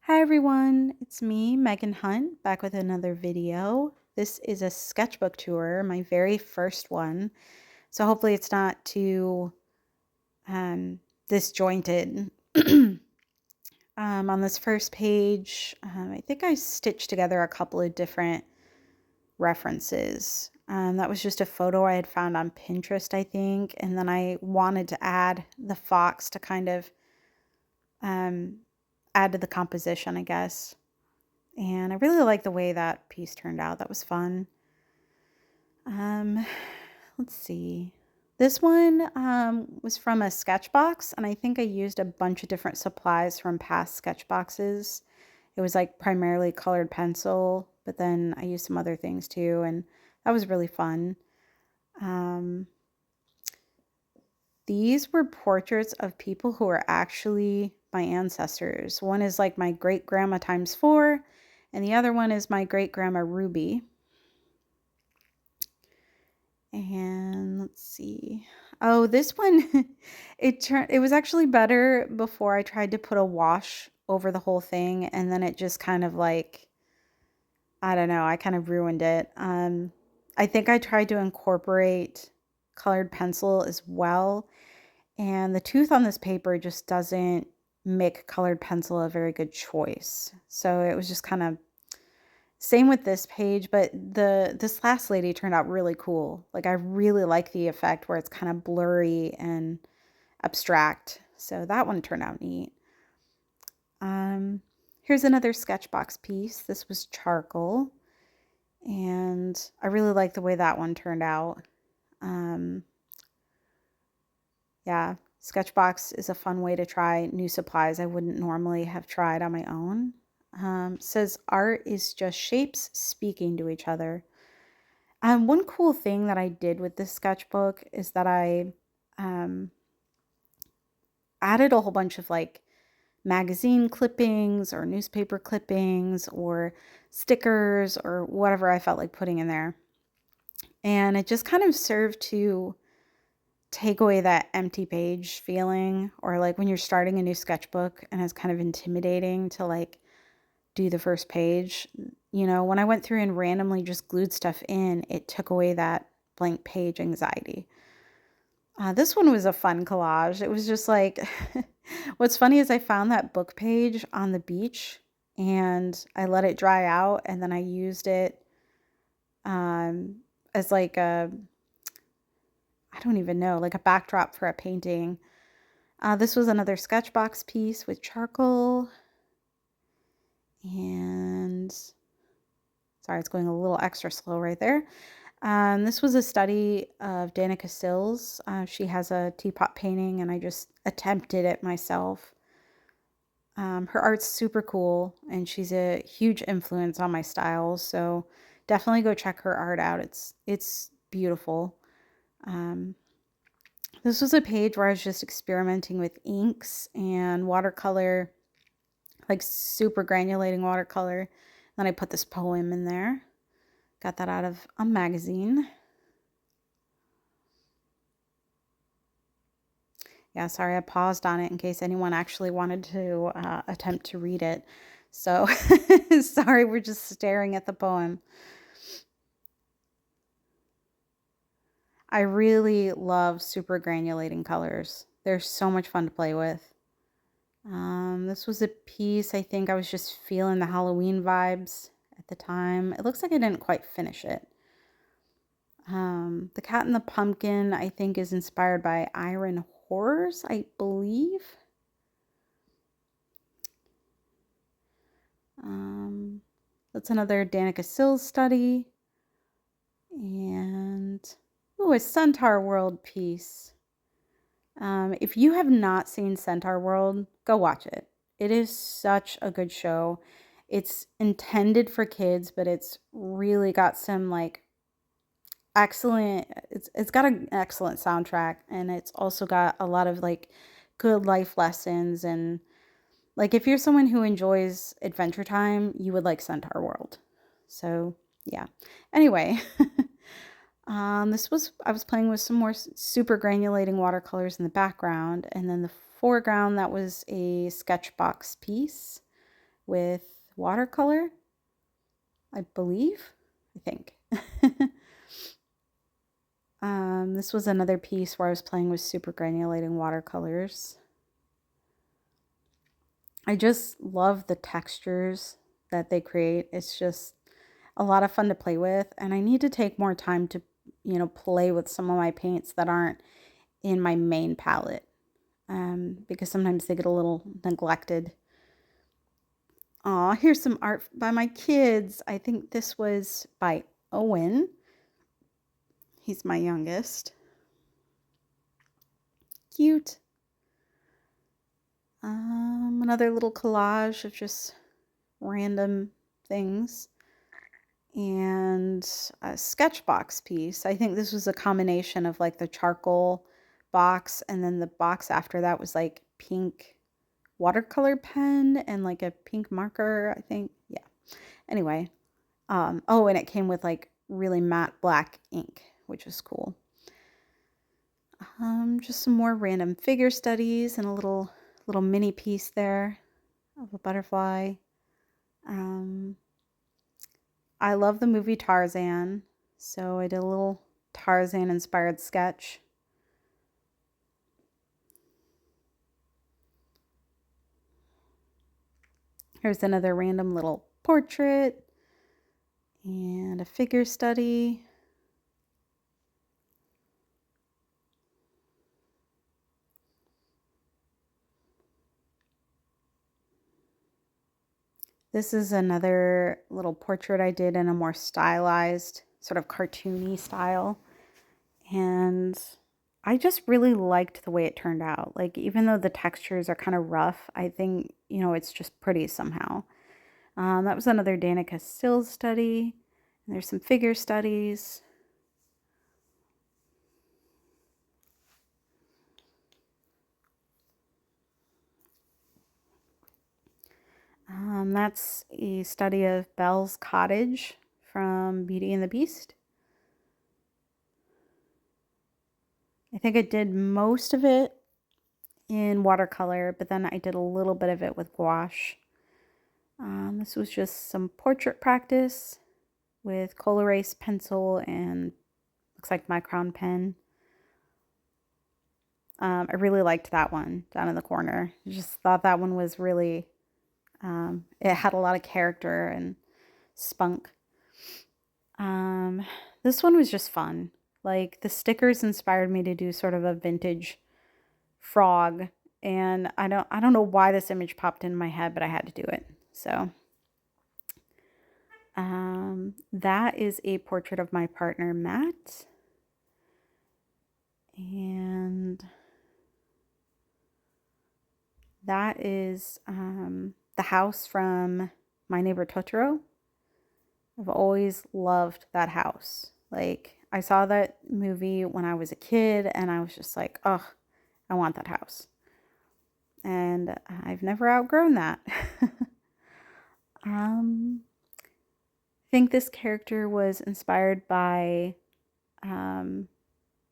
Hi everyone, it's me, Megan Hunt, back with another video. This is a sketchbook tour, my very first one. So hopefully it's not too disjointed. On this first page, I think I stitched together a couple of different references. That was just a photo I had found on Pinterest, I think. And then I wanted to add the fox to kind of um, add to the composition, I guess. And I really like the way that piece turned out. That was fun. Um, let's see. This one was from a Sketchbox, and I think I used a bunch of different supplies from past Sketchboxes. It was like primarily colored pencil, but then I used some other things too, and that was really fun. Um, these were portraits of people who are actually my ancestors. One is like my great grandma times four, and the other one is my great grandma Ruby. And let's see. Oh, this one, it was actually better before I tried to put a wash over the whole thing, and then it just kind of like, I don't know, I kind of ruined it. I think I tried to incorporate colored pencil as well, and the tooth on this paper just doesn't make colored pencil a very good choice. So it was just kind of same with this page, but this last lady turned out really cool. Like I really like the effect where it's kind of blurry and abstract. So that one turned out neat. Um, Here's another sketchbox piece. This was charcoal, and I really like the way that one turned out. Um, yeah, sketchbox is a fun way to try new supplies I wouldn't normally have tried on my own. Says art is just shapes speaking to each other. One cool thing that I did with this sketchbook is that I um, added a whole bunch of like magazine clippings or newspaper clippings or stickers or whatever I felt like putting in there. And it just kind of served to take away that empty page feeling, or like when you're starting a new sketchbook and it's kind of intimidating to like do the first page. You know, when I went through and randomly just glued stuff in, it took away that blank page anxiety. This one was a fun collage. It was just like, what's funny is I found that book page on the beach and I let it dry out, and then I used it as like a, I don't even know, like a backdrop for a painting. This was another sketchbox piece with charcoal, and sorry, it's going a little extra slow right there. This was a study of Danica Sills. She has a teapot painting, and I just attempted it myself. Her art's super cool, and she's a huge influence on my styles. So definitely go check her art out. It's beautiful. Um, this was a page where I was just experimenting with inks and watercolor, like super granulating watercolor. Then I put this poem in there. Got that out of a magazine. Yeah, sorry, I paused on it in case anyone actually wanted to attempt to read it. So sorry, we're just staring at the poem. I really love super granulating colors. They're so much fun to play with. This was a piece, I think I was just feeling the Halloween vibes at the time. It looks like I didn't quite finish it. The Cat and the Pumpkin, I think, is inspired by Iron Horrors, I believe. That's another Danica Sills study. And, oh, a Centaur World piece. If you have not seen Centaur World, go watch it. It is such a good show. It's intended for kids, but it's really got some like excellent, it's got an excellent soundtrack, and it's also got a lot of like good life lessons. And like if you're someone who enjoys Adventure Time, you would like Centaur World. So yeah. Anyway, I was playing with some more super granulating watercolors in the background, and then the foreground, that was a sketchbox piece with watercolor, I believe. I think. This was another piece where I was playing with super granulating watercolors. I just love the textures that they create. It's just a lot of fun to play with, and I need to take more time to, play with some of my paints that aren't in my main palette, because sometimes they get a little neglected. Aw, here's some art by my kids. I think this was by Owen. He's my youngest. Cute. Another little collage of just random things. And a sketchbox piece. I think this was a combination of like the charcoal box, and then the box after that was like pink watercolor pen and like a pink marker, I think. Yeah. Anyway, oh, and it came with like really matte black ink, which is cool. Just some more random figure studies and a little mini piece there of a butterfly. I love the movie Tarzan, so I did a little Tarzan inspired sketch. Here's another random little portrait and a figure study. This is another little portrait I did in a more stylized, sort of cartoony style. And I just really liked the way it turned out. Like, even though the textures are kind of rough, I think, it's just pretty somehow. That was another Danica Stills study. And there's some figure studies. That's a study of Belle's cottage from Beauty and the Beast. I think I did most of it in watercolor, but then I did a little bit of it with gouache. This was just some portrait practice with coal erase pencil and looks like micron pen. I really liked that one down in the corner. I just thought that one was really, it had a lot of character and spunk. This one was just fun. Like, the stickers inspired me to do sort of a vintage frog, and I don't know why this image popped in my head, but I had to do it. So that is a portrait of my partner Matt, and that is the house from My Neighbor Totoro. I've always loved that house. Like, I saw that movie when I was a kid, and I was just like, oh, I want that house. And I've never outgrown that. I think this character was inspired by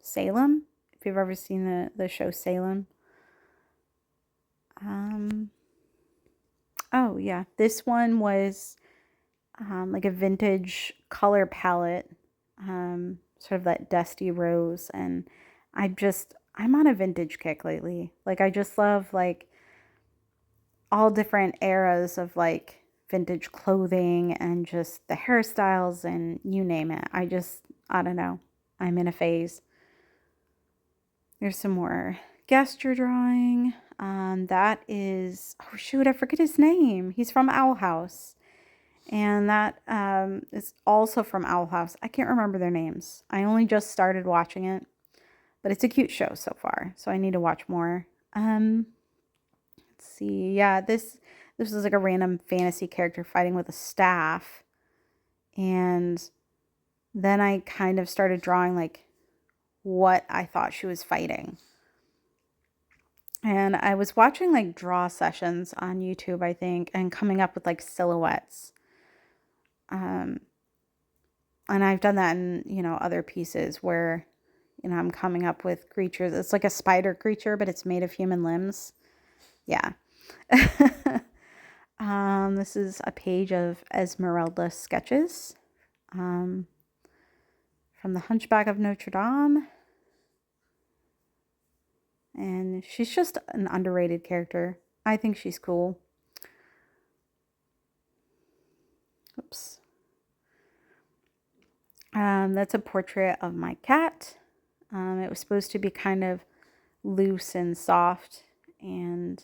Salem. If you've ever seen the show Salem. Oh yeah, this one was like a vintage color palette, sort of that dusty rose, and I'm on a vintage kick lately. Like, I just love like all different eras of like vintage clothing and just the hairstyles and you name it. I don't know. I'm in a phase. There's some more gesture drawing. That is, oh shoot, I forget his name. He's from Owl House. And that is also from Owl House. I can't remember their names. I only just started watching it, but it's a cute show so far, so I need to watch more. Let's see. Yeah, this was like a random fantasy character fighting with a staff, and then I kind of started drawing like what I thought she was fighting. And I was watching like draw sessions on YouTube, I think, and coming up with like silhouettes. And I've done that in, other pieces where, I'm coming up with creatures. It's like a spider creature, but it's made of human limbs. Yeah. This is a page of Esmeralda sketches um, from The Hunchback of Notre Dame. And she's just an underrated character. I think she's cool. Oops. That's a portrait of my cat. It was supposed to be kind of loose and soft. And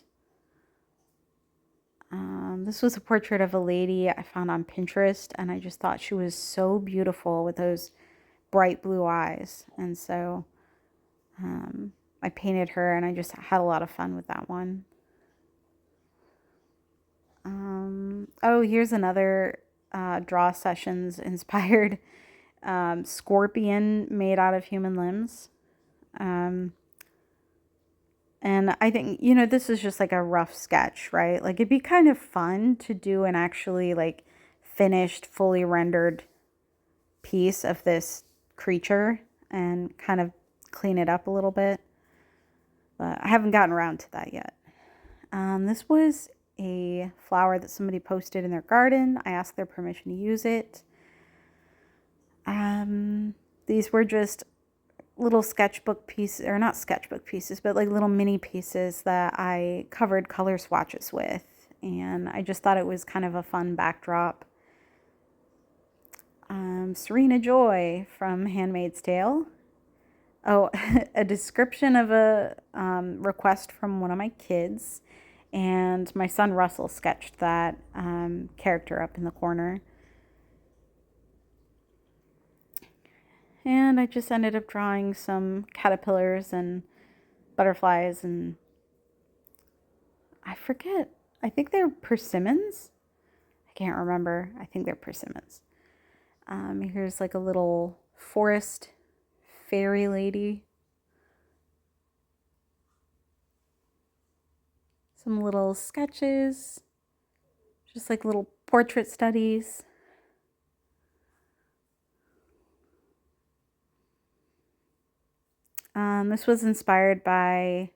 this was a portrait of a lady I found on Pinterest. And I just thought she was so beautiful with those bright blue eyes. And so I painted her and I just had a lot of fun with that one. Oh, here's another draw sessions inspired scorpion made out of human limbs. Um, and I think, this is just like a rough sketch, right? Like it'd be kind of fun to do an actually like finished, fully rendered piece of this creature and kind of clean it up a little bit. But I haven't gotten around to that yet. This was a flower that somebody posted in their garden. I asked their permission to use it. These were just little sketchbook pieces, or not sketchbook pieces, but like little mini pieces that I covered color swatches with. And I just thought it was kind of a fun backdrop. Serena Joy from Handmaid's Tale. Oh, a description of a request from one of my kids. And my son Russell sketched that character up in the corner. And I just ended up drawing some caterpillars and butterflies, and I forget. I think they're persimmons. I can't remember. I think they're persimmons. Here's like a little forest fairy lady. Some little sketches. Just like little portrait studies. This was inspired by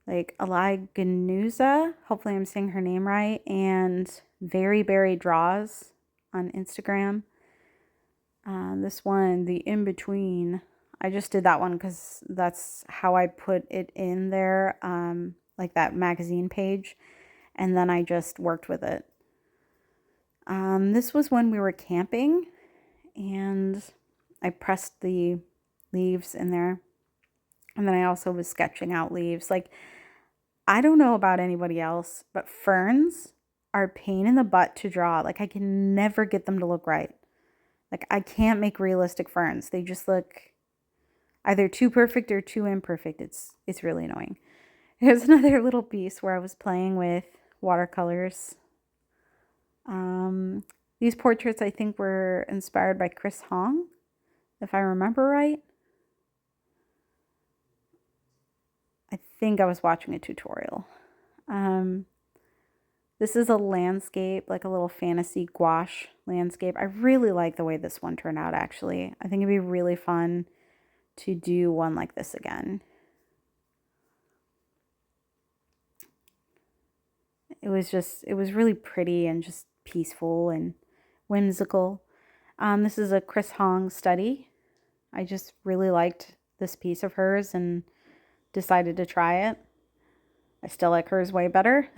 like Ganuza, hopefully I'm saying her name right, and Very Berry Draws on Instagram. This one, The In Between, I just did that one because that's how I put it in there, like that magazine page, and then I just worked with it. This was when we were camping, and I pressed the leaves in there, and then I also was sketching out leaves. Like, I don't know about anybody else, but ferns are a pain in the butt to draw. Like, I can never get them to look right. Like, I can't make realistic ferns. They just look either too perfect or too imperfect. It's really annoying. Here's another little piece where I was playing with watercolors. These portraits, I think, were inspired by Chris Hong, if I remember right. I think I was watching a tutorial. This is a landscape, like a little fantasy gouache landscape. I really like the way this one turned out, actually. I think it'd be really fun to do one like this again. It was really pretty and just peaceful and whimsical. This is a Chris Hong study. I just really liked this piece of hers and decided to try it. I still like hers way better.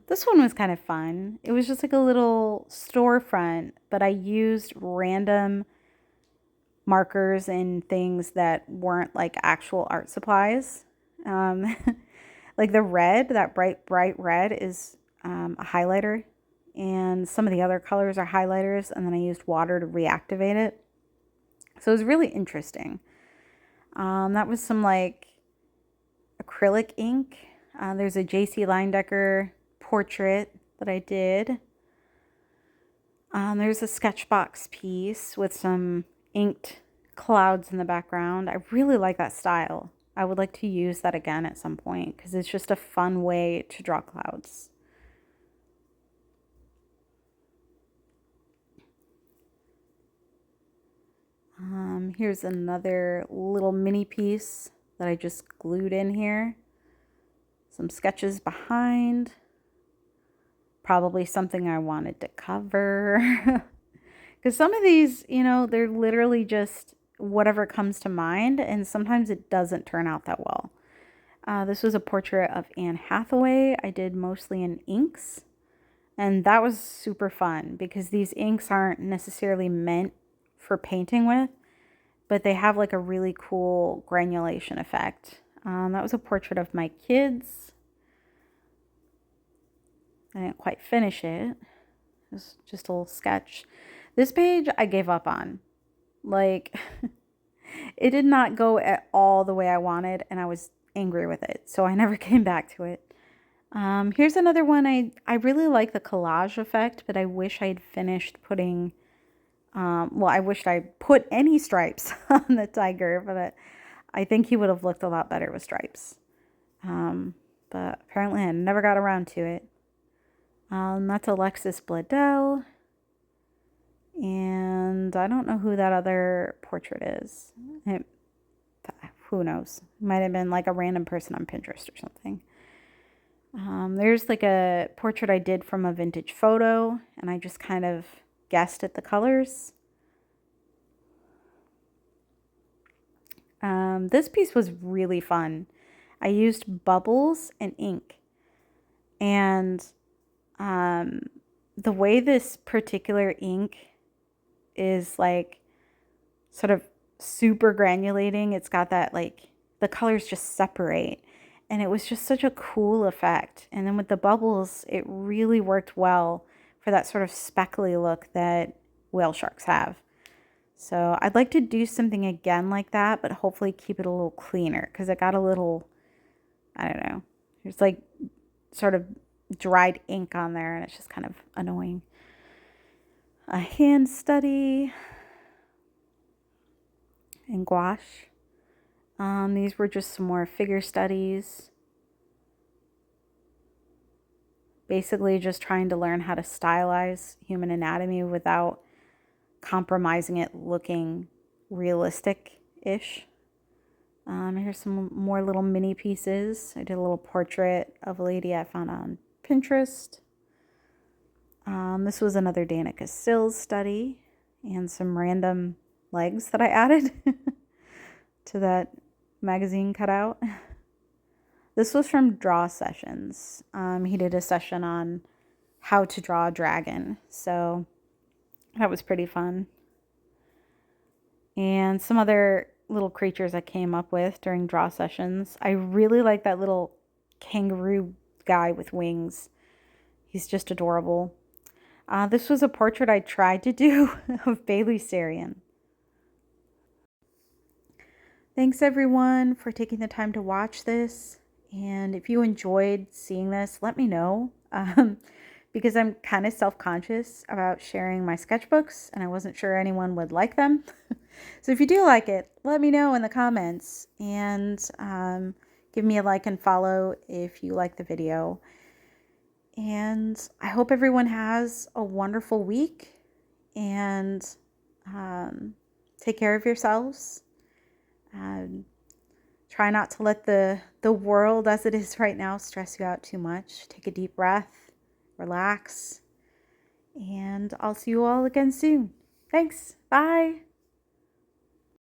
This one was kind of fun. It was just like a little storefront, but I used random markers and things that weren't like actual art supplies. Um, like the red, that bright red is a highlighter, and some of the other colors are highlighters, and then I used water to reactivate it. So it was really interesting. That was some like acrylic ink. There's a JC Leindecker portrait that I did. There's a Sketchbox piece with some inked clouds in the background. I really like that style. I would like to use that again at some point because it's just a fun way to draw clouds. Here's another little mini piece that I just glued in here. Some sketches behind. Probably something I wanted to cover. Because some of these, they're literally just whatever comes to mind, and sometimes it doesn't turn out that well. This was a portrait of Anne Hathaway. I did mostly in inks, and that was super fun because these inks aren't necessarily meant for painting with, but they have like a really cool granulation effect. That was a portrait of my kids. I didn't quite finish it. It was just a little sketch. This page I gave up on. Like, it did not go at all the way I wanted, and I was angry with it, so I never came back to it. Here's another one. I really like the collage effect, but I wish I'd finished putting, I wished I put any stripes on the tiger, but I think he would have looked a lot better with stripes. But apparently I never got around to it. That's Alexis Bledel. And I don't know who that other portrait is. Who knows? It might have been like a random person on Pinterest or something. There's like a portrait I did from a vintage photo, and I just kind of guessed at the colors. This piece was really fun. I used bubbles and ink. And the way this particular ink is like sort of super granulating, it's got that like the colors just separate, and it was just such a cool effect. And then with the bubbles, it really worked well for that sort of speckly look that whale sharks have. So I'd like to do something again like that, but hopefully keep it a little cleaner, because it got a little, I don't know, there's like sort of dried ink on there, and it's just kind of annoying. A hand study and gouache. These were just some more figure studies. Basically just trying to learn how to stylize human anatomy without compromising it looking realistic-ish. Here's some more little mini pieces. I did a little portrait of a lady I found on Pinterest. This was another Danica Sills study, and some random legs that I added to that magazine cutout. This was from Draw Sessions. He did a session on how to draw a dragon, so that was pretty fun. And some other little creatures I came up with during Draw Sessions. I really like that little kangaroo guy with wings. He's just adorable. This was a portrait I tried to do of Bailey Sarian. Thanks everyone for taking the time to watch this. And if you enjoyed seeing this, let me know. Because I'm kind of self-conscious about sharing my sketchbooks, and I wasn't sure anyone would like them. So if you do like it, let me know in the comments, and give me a like and follow if you like the video. And I hope everyone has a wonderful week, and take care of yourselves. Try not to let the world as it is right now stress you out too much. Take a deep breath, relax, and I'll see you all again soon. Thanks. Bye.